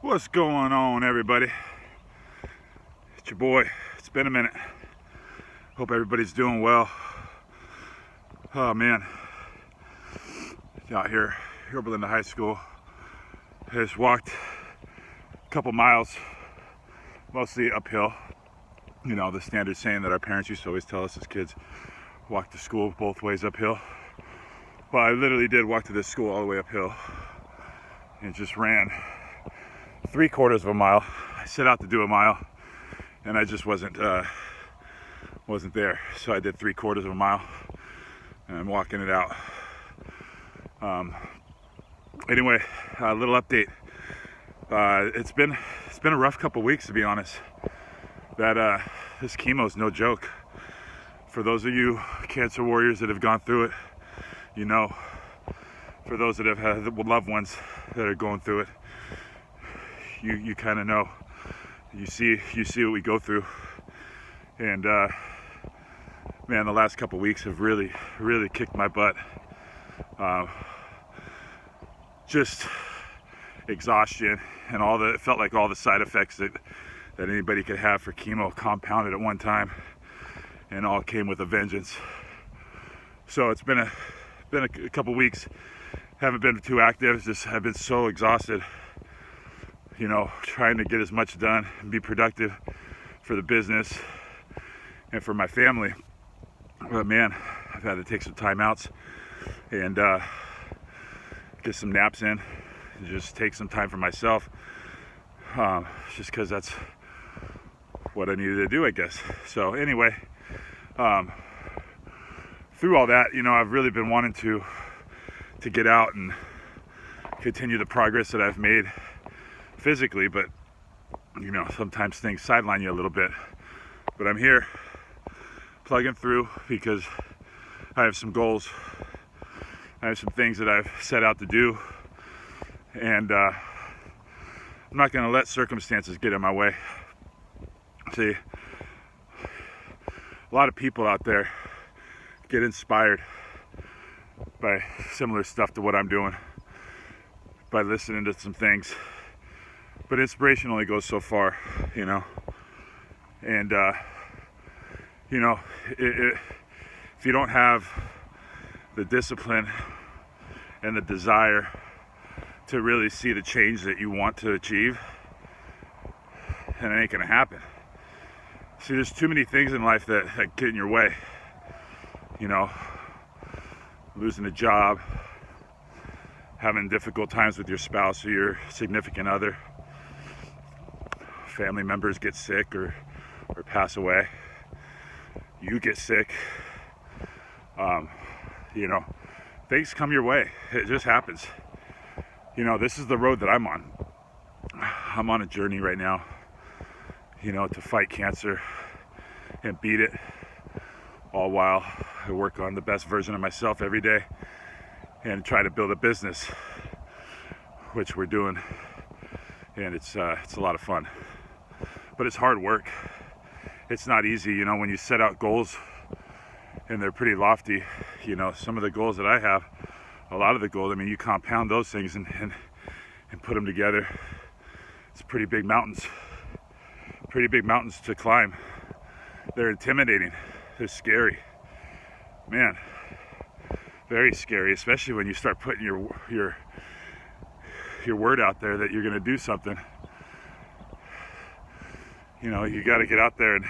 What's going on, everybody? It's your boy. It's been a minute. Hope everybody's doing well. Oh man, out here, Belinda High School. I just walked a couple miles, mostly uphill. You know, the standard saying that our parents used to always tell us as kids, walk to school both ways uphill. Well, I literally did walk to this school all the way uphill and just ran 3/4 of a mile. I set out to do a mile and I just wasn't there, so I did 3/4 of a mile and I'm walking it out. Anyway, a little update. It's been a rough couple weeks, to be honest. This chemo is no joke. For those of you cancer warriors that have gone through it, you know. For those that have had loved ones that are going through it, you kind of know. You see what we go through, and man, the last couple weeks have really kicked my butt. Just exhaustion and it felt like all the side effects that anybody could have for chemo compounded at one time, and all came with a vengeance. So it's been a couple weeks. Haven't been too active. Just I've been so exhausted. You know, trying to get as much done and be productive for the business and for my family. But man, I've had to take some time outs and get some naps in and just take some time for myself. Just because that's what I needed to do, I guess. So anyway, through all that, you know, I've really been wanting to get out and continue the progress that I've made physically, but you know, sometimes things sideline you a little bit. But I'm here plugging through because I have some goals. I have some things that I've set out to do, and I'm not going to let circumstances get in my way. See, a lot of people out there get inspired by similar stuff to what I'm doing, by listening to some things, but inspiration only goes so far, you know. And you know, if you don't have the discipline and the desire to really see the change that you want to achieve, then it ain't gonna happen. See, there's too many things in life that get in your way. You know, losing a job, having difficult times with your spouse or your significant other, family members get sick or pass away, you get sick, you know, things come your way. It just happens. You know, this is the road that I'm on. I'm on a journey right now, you know, to fight cancer and beat it, all while I work on the best version of myself every day and try to build a business, which we're doing, and it's a lot of fun, but it's hard work. It's not easy, you know, when you set out goals and they're pretty lofty. You know, some of the goals that I have, a lot of the goals, I mean, you compound those things and put them together. It's pretty big mountains to climb. They're intimidating. They're scary. Man, very scary, especially when you start putting your word out there that you're going to do something. You know, you got to get out there and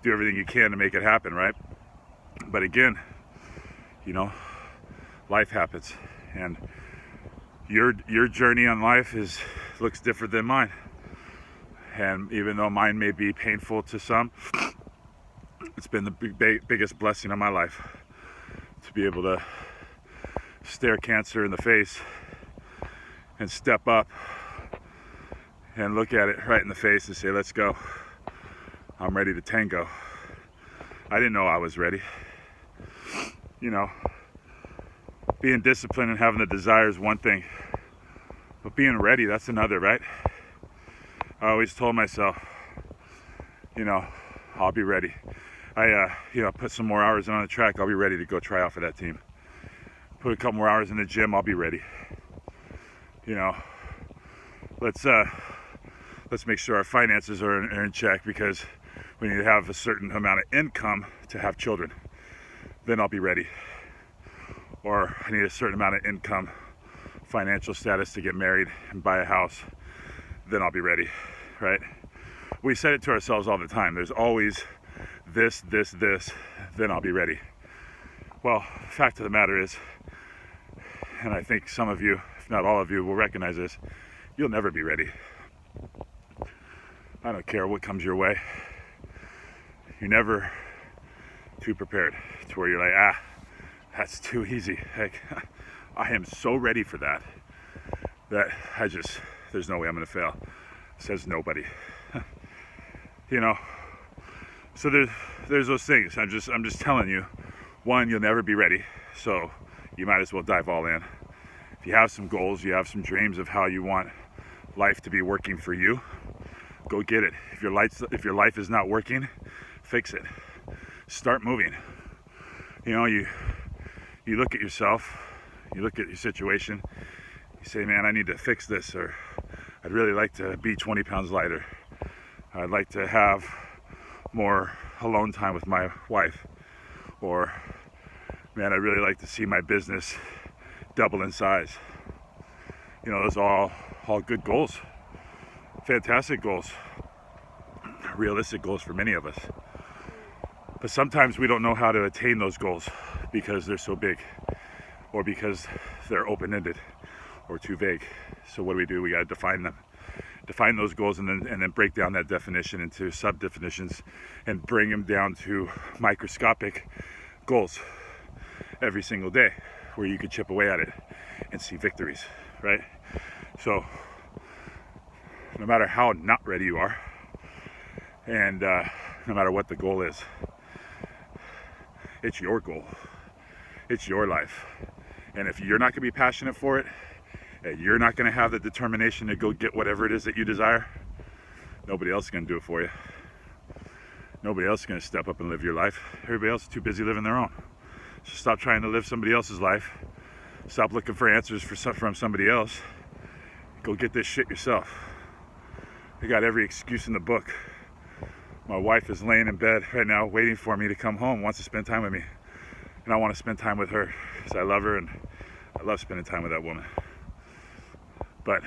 do everything you can to make it happen, right? But again, you know, life happens, and your journey on life looks different than mine. And even though mine may be painful to some, it's been the biggest blessing of my life to be able to stare cancer in the face and step up and look at it right in the face and say, let's go. I'm ready to tango. I didn't know I was ready. You know, being disciplined and having the desire is one thing, but being ready, that's another, right? I always told myself, you know, I'll be ready. You know, put some more hours in on the track, I'll be ready to go try out for that team. Put a couple more hours in the gym, I'll be ready. You know, let's make sure our finances are in check, because we need to have a certain amount of income to have children. Then I'll be ready. Or I need a certain amount of income, financial status to get married and buy a house. Then I'll be ready, right? We say it to ourselves all the time. There's always this, then I'll be ready. Well, the fact of the matter is, and I think some of you, if not all of you, will recognize this, you'll never be ready. I don't care what comes your way. You're never too prepared to where you're like, that's too easy. Like, I am so ready for that there's no way I'm gonna fail. Says nobody. You know, so there's those things. I'm just telling you, one, you'll never be ready, so you might as well dive all in. If you have some goals, you have some dreams of how you want life to be working for you, go get it. If your life is not working, fix it. Start moving. You know, you look at yourself, you look at your situation, you say, man, I need to fix this, or I'd really like to be 20 pounds lighter. I'd like to have more alone time with my wife. Or, man, I'd really like to see my business double in size. You know, those are all good goals. Fantastic goals. Realistic goals for many of us. But sometimes we don't know how to attain those goals because they're so big, or because they're open-ended or too vague. So what do? We got to define them. Define those goals, and then break down that definition into sub-definitions and bring them down to microscopic goals every single day, where you could chip away at it and see victories, right? So no matter how not ready you are, and no matter what the goal is, it's your goal. It's your life. And if you're not going to be passionate for it, and you're not going to have the determination to go get whatever it is that you desire, nobody else is going to do it for you. Nobody else is going to step up and live your life. Everybody else is too busy living their own. So stop trying to live somebody else's life. Stop looking for answers from somebody else. Go get this shit yourself. I got every excuse in the book. My wife is laying in bed right now waiting for me to come home, wants to spend time with me. And I want to spend time with her because I love her and I love spending time with that woman. But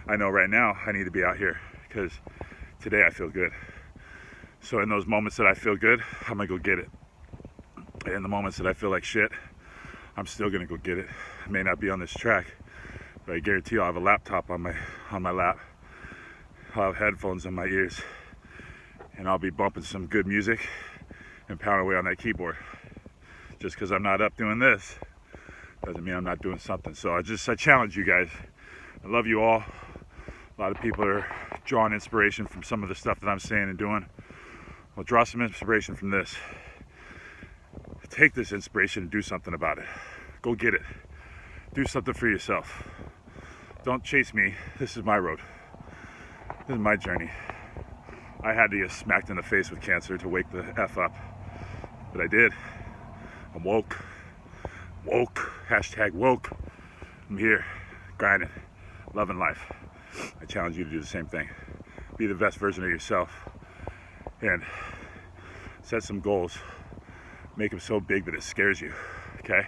I know right now I need to be out here because today I feel good. So in those moments that I feel good, I'm going to go get it. And in the moments that I feel like shit, I'm still going to go get it. I may not be on this track, but I guarantee you I'll have a laptop on my lap. I'll have headphones in my ears. And I'll be bumping some good music and pounding away on that keyboard. Just because I'm not up doing this doesn't mean I'm not doing something. So I challenge you guys. I love you all. A lot of people are drawing inspiration from some of the stuff that I'm saying and doing. Well, draw some inspiration from this. Take this inspiration and do something about it. Go get it. Do something for yourself. Don't chase me. This is my road. This is my journey. I had to get smacked in the face with cancer to wake the F up. But I did. I'm woke. Woke. Hashtag woke. I'm here. Grinding. Loving life. I challenge you to do the same thing. Be the best version of yourself. And set some goals. Make them so big that it scares you. Okay?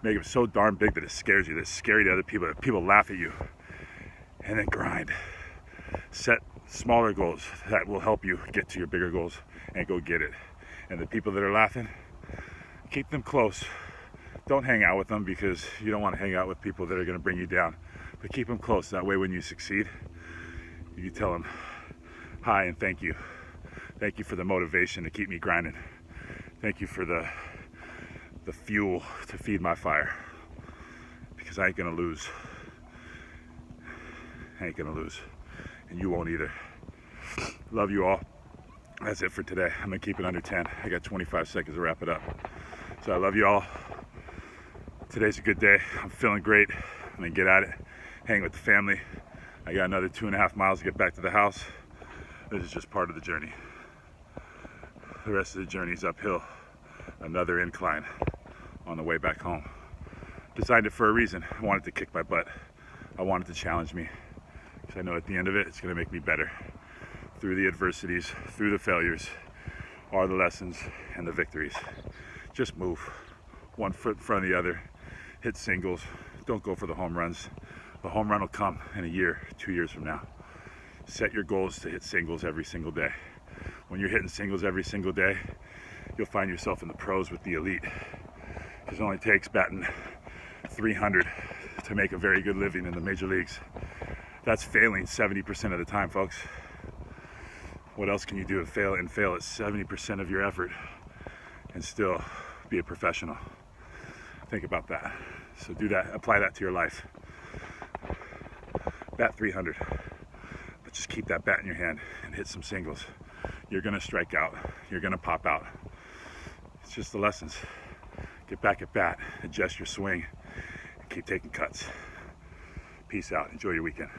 Make them so darn big that it scares you. That it's scary to other people. That people laugh at you. And then grind. Set smaller goals that will help you get to your bigger goals and go get it. And the people that are laughing, keep them close. Don't hang out with them because you don't want to hang out with people that are going to bring you down. But keep them close. That way when you succeed, you tell them hi and thank you. Thank you for the motivation to keep me grinding. Thank you for the fuel to feed my fire. Because I ain't going to lose. I ain't going to lose. And you won't either. Love you all. That's it for today. I'm going to keep it under 10. I got 25 seconds to wrap it up. So I love you all. Today's a good day. I'm feeling great. I'm going to get at it. Hang with the family. I got another 2.5 miles to get back to the house. This is just part of the journey. The rest of the journey is uphill. Another incline on the way back home. Designed it for a reason. I wanted to kick my butt. I wanted to challenge me. because I know at the end of it, it's going to make me better. Through the adversities, through the failures, are the lessons and the victories. Just move one foot in front of the other, hit singles, don't go for the home runs. The home run will come in a year, 2 years from now. Set your goals to hit singles every single day. When you're hitting singles every single day, you'll find yourself in the pros with the elite. It only takes batting 300 to make a very good living in the major leagues. That's failing 70% of the time, folks. What else can you do and fail at 70% of your effort and still be a professional? Think about that. So do that, apply that to your life. Bat 300, but just keep that bat in your hand and hit some singles. You're gonna strike out, you're gonna pop out. It's just the lessons. Get back at bat, adjust your swing, and keep taking cuts. Peace out, enjoy your weekend.